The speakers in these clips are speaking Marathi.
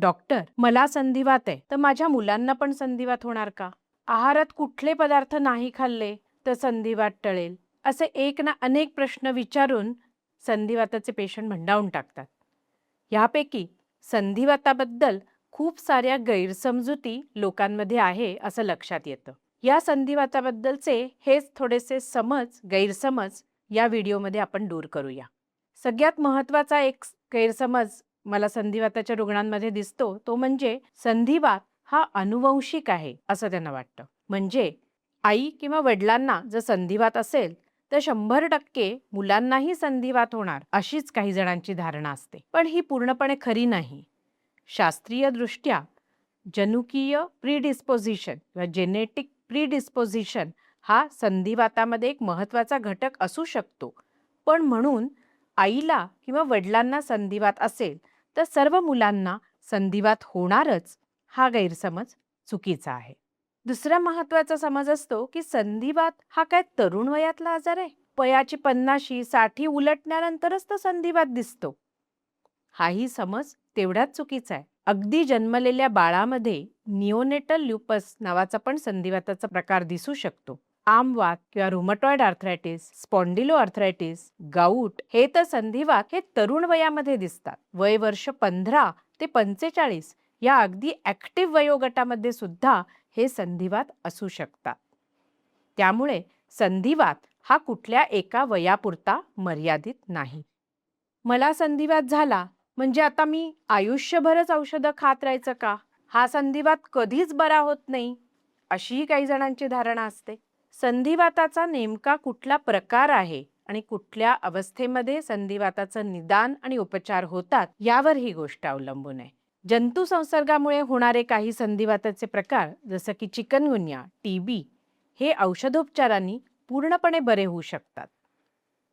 डॉक्टर, मला संधिवात आहे, तर माझ्या मुलांना पण संधिवात होणार का? आहारात कुठले पदार्थ नाही खाल्ले तर संधिवात टळेल? असे एक ना अनेक प्रश्न विचारून संधिवाताचे पेशंट भंडावून टाकतात. यापैकी संधिवाताबद्दल खूप साऱ्या गैरसमजुती लोकांमध्ये आहे असं लक्षात येतं. या संधिवाताबद्दलचे हेच थोडेसे गैरसमज या व्हिडिओमध्ये आपण दूर करूया. सगळ्यात महत्त्वाचा एक गैरसमज मला संधिवाताच्या रुग्णांमध्ये दिसतो तो म्हणजे संधिवात हा अनुवंशिक आहे असं त्यांना वाटतं. म्हणजे आई किंवा वडिलांना जर संधिवात असेल तर 100% मुलांनाही संधिवात होणार अशीच काही जणांची धारणा असते. पण ही पूर्णपणे खरी नाही. शास्त्रीय दृष्ट्या जनुकीय प्रीडिस्पोजिशन किंवा जेनेटिक प्रीडिस्पोजिशन हा संधिवातामध्ये एक महत्त्वाचा घटक असू शकतो. पण म्हणून आईला किंवा वडिलांना संधिवात असेल तर सर्व मुलांना संधिवात होणारच हा गैरसमज चुकीचा आहे. दुसरा महत्त्वाचा समज असतो की संधिवात हा काय तरुण वयातला आजार आहे? वयाची 50-60 उलटण्यानंतरच तर संधिवात दिसतो. हाही समज तेवढाच चुकीचा आहे. अगदी जन्मलेल्या बाळामध्ये निओनेटल ल्युपस नावाचा पण संधिवाताचा प्रकार दिसू शकतो. आमवात किंवा रुमटॉइड आर्थरायटिस, स्पॉन्डिलो आर्थरायटिस, गाऊट हे तर संधिवात हे तरुण वयामध्ये दिसतात. वय वर्ष 15 ते 45 या अगदी ॲक्टिव्ह वयोगटामध्ये सुद्धा हे संधिवात असू शकतात. त्यामुळे संधिवात हा कुठल्या एका वयापुरता मर्यादित नाही. मला संधिवात झाला म्हणजे आता मी आयुष्यभरच औषधं खात राहायचं का? हा संधिवात कधीच बरा होत नाही अशीही काही जणांची धारणा असते. संधिवाताचा नेमका कुठला प्रकार आहे आणि कुठल्या अवस्थेमध्ये संधिवाताचं निदान आणि उपचार होतात यावर ही गोष्ट अवलंबून आहे. जंतू संसर्गामुळे होणारे काही संधिवाताचे प्रकार जसं की चिकनगुन्या, टीबी हे औषधोपचारांनी पूर्णपणे बरे होऊ शकतात.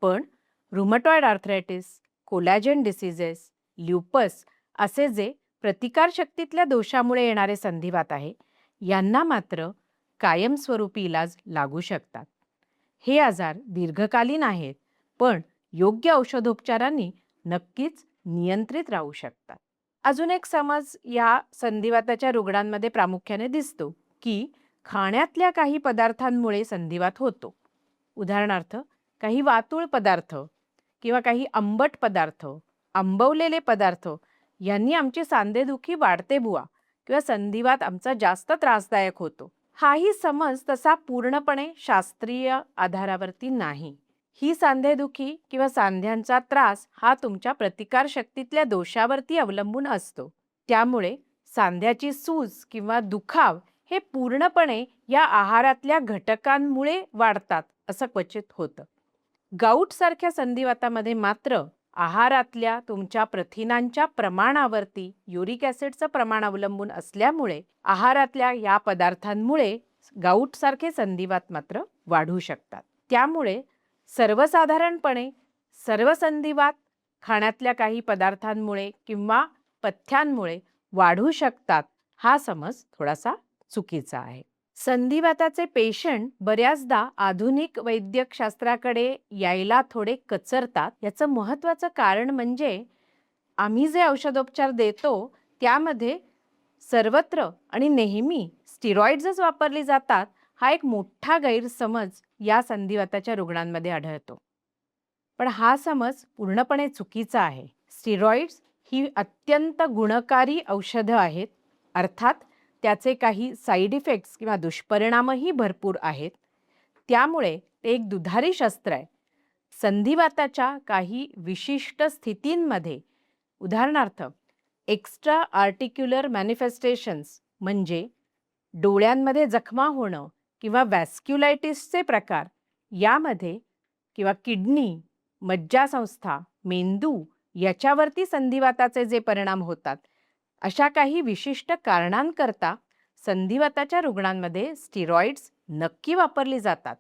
पण रुमटॉइड आर्थरायटिस, कोलॅजन डिसीजेस, ल्युपस असे जे प्रतिकारशक्तीतल्या दोषामुळे येणारे संधिवात आहे यांना मात्र कायमस्वरूपी इलाज लागू शकतात. हे आजार दीर्घकालीन आहेत पण योग्य औषधोपचारांनी नक्कीच नियंत्रित राहू शकतात. अजून एक समज या संधिवाताच्या रुग्णांमध्ये प्रामुख्याने दिसतो की खाण्यातल्या काही पदार्थांमुळे संधिवात होतो. उदाहरणार्थ काही वातुळ पदार्थ किंवा काही आंबट पदार्थ, आंबवलेले पदार्थ यांनी आमची सांधेदुखी वाढते बुवा किंवा संधिवात आमचा जास्त त्रासदायक होतो. हाही समज तसा पूर्णपणे शास्त्रीय आधारावरती नाही. ही सांधेदुखी किंवा सांध्यांचा त्रास हा तुमच्या प्रतिकारशक्तीतल्या दोषावरती अवलंबून असतो. त्यामुळे सांध्याची सूज किंवा दुखाव हे पूर्णपणे या आहारातल्या घटकांमुळे वाढतात असं क्वचित होतं. गाऊट सारख्या संधिवातामध्ये मात्र आहारातल्या तुमच्या प्रथिनांच्या प्रमाणावरती युरिक ॲसिडचं प्रमाण अवलंबून असल्यामुळे आहारातल्या या पदार्थांमुळे गाऊट सारखे संधिवात मात्र वाढू शकतात. त्यामुळे सर्वसाधारणपणे सर्व संधिवात खाण्यातल्या काही पदार्थांमुळे किंवा पथ्यांमुळे वाढू शकतात हा समज थोडासा चुकीचा आहे. संधिवाताचे पेशंट बऱ्याचदा आधुनिक वैद्यकशास्त्राकडे यायला थोडे कचरतात. याचं महत्त्वाचं कारण म्हणजे आम्ही जे औषधोपचार देतो त्यामध्ये सर्वत्र आणि नेहमी स्टिरॉइड्सच वापरली जातात हा एक मोठा गैरसमज या संधिवाताच्या रुग्णांमध्ये आढळतो. पण हा समज पूर्णपणे चुकीचा आहे. स्टिरॉइड्स ही अत्यंत गुणकारी औषधं आहेत. अर्थात त्याचे काही साईड इफेक्ट्स किंवा दुष्परिणामही भरपूर आहेत. त्यामुळे ते एक दुधारी शस्त्र आहे. संधिवाताच्या काही विशिष्ट स्थितींमध्ये उदाहरणार्थ एक्स्ट्रा आर्टिक्युलर मॅनिफेस्टेशन्स म्हणजे डोळ्यांमध्ये जखमा होणं किंवा वॅस्क्युलायटिसचे प्रकार यामध्ये किंवा किडनी, मज्जासंस्था, मेंदू याच्यावरती संधिवाताचे जे परिणाम होतात अशा काही विशिष्ट कारणांकरता संधिवाताच्या रुग्णांमध्ये स्टिरॉइड्स नक्की वापरली जातात.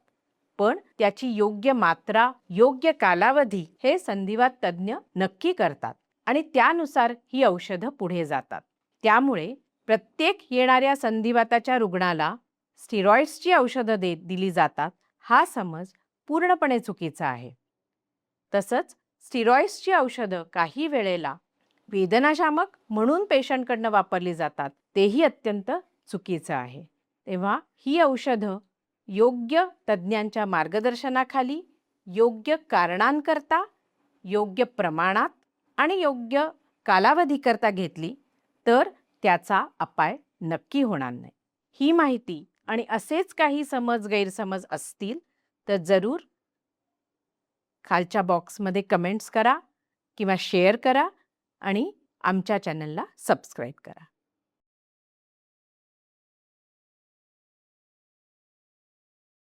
पण त्याची योग्य मात्रा, योग्य कालावधी हे संधिवात तज्ज्ञ नक्की करतात आणि त्यानुसार ही औषधं पुढे जातात. त्यामुळे प्रत्येक येणाऱ्या संधिवाताच्या रुग्णाला स्टिरॉइड्सची औषधं दिली जातात हा समज पूर्णपणे चुकीचा आहे. तसंच स्टिरॉइड्सची औषधं काही वेळेला वेदनाशामक म्हणून पेशंटकडनं वापरली जातात, तेही अत्यंत चुकीचं आहे. तेव्हा ही औषधं योग्य तज्ज्ञांच्या मार्गदर्शनाखाली, योग्य कारणांकरता, योग्य प्रमाणात आणि योग्य कालावधीकरता घेतली तर त्याचा अपाय नक्की होणार नाही. ही माहिती आणि असेच काही गैरसमज असतील तर जरूर खालच्या बॉक्समध्ये कमेंट्स करा किंवा शेअर करा आणि आमच्या चॅनलला सबस्क्राईब करा.